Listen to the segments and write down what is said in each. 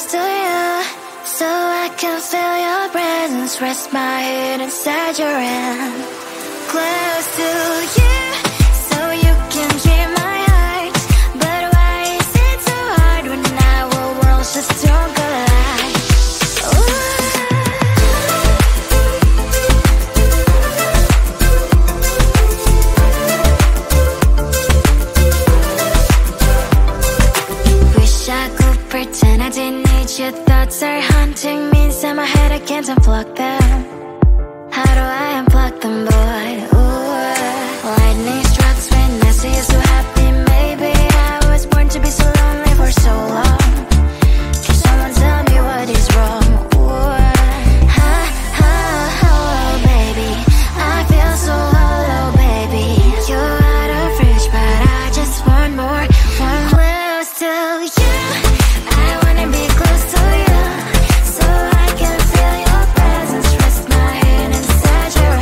close to you, so I can feel your presence. Rest my head inside your hand. Close to you, so you can dream my heart. But why is it so hard when our worlds just don't collide? Wish I could pretend I didn't need your thoughts are haunting me inside my head. I can't unplug them. How do I unplug them, boy? Ooh, lightning strikes when I see you so happy. Maybe I was born to be so lonely for so long. Can someone tell me what is wrong? Ooh, oh, baby, I feel so hollow, baby. You're out of reach, but I just want more. Close to you, I wanna be close to you, so I can feel your presence. Rest my head inside your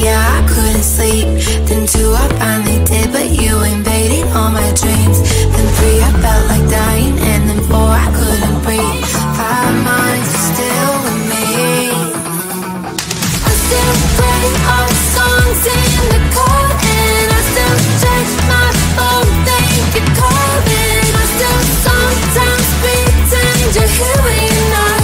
yeah, I couldn't sleep. Then 2, I finally did, but you invaded all my dreams. Then 3, I felt like dying, and then 4, I couldn't breathe. 5 months, you're still with me. I still play all the songs in the car, and I still check my phone, think you're calling. I still sometimes pretend you're here when you're not.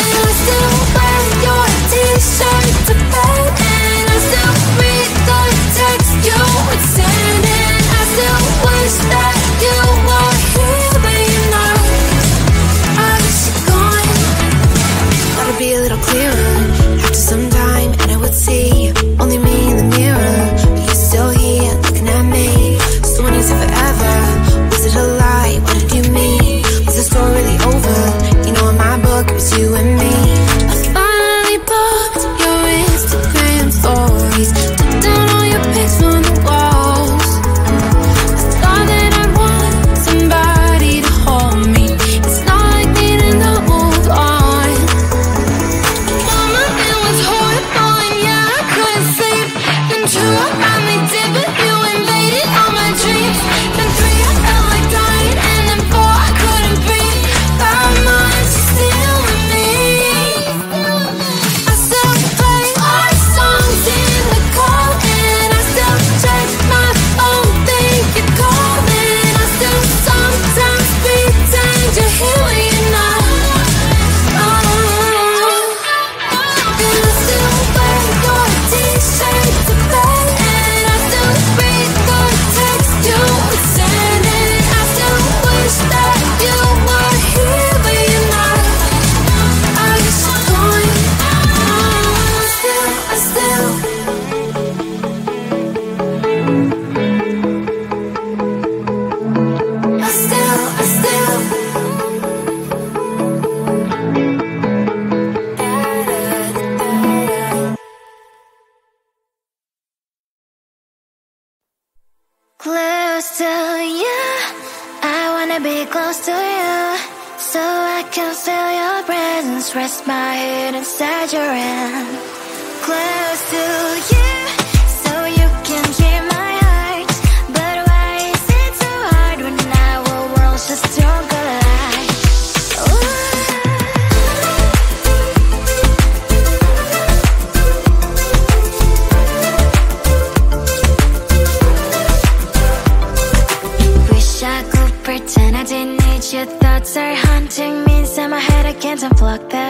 And I still wear your t-shirt to bed, and I still read the text you would send, and I still wish that you were here but you're not. I wish you're gone. Thought it'd be a little clearer after some time, and I would see only me in the mirror, but you're still here looking at me. So when you said forever, was it a lie? What did you mean? Was the story really over? You know in my book it was you and me. I finally blocked your Instagram stories, took down all your pics from the walls. I thought that I'd want somebody to hold me. It's not like me to not move on. Mama, it was horrible, and yeah, I couldn't sleep. Then 2, I finally did, but you invaded all my dreams. Then 3, I felt like dying, and then 4, I couldn't breathe. 5 months, you're still with me. I still play our songs in the car, and I still check my phone, think you're calling. I still sometimes pretend you're here when you're not. And I still wear your t-shirt to bed, and I still read the text you would send, and I still wish that you were here but you're not. I wish you're gone. I still Close to you, I wanna be close to you, so I can feel your presence, rest my head inside your hand. Close to you, so you can hear my heart. But why is it so hard when our worlds just don't collide? Wish I could pretend I didn't need your thoughts are haunting me inside my head, I can't unplug them.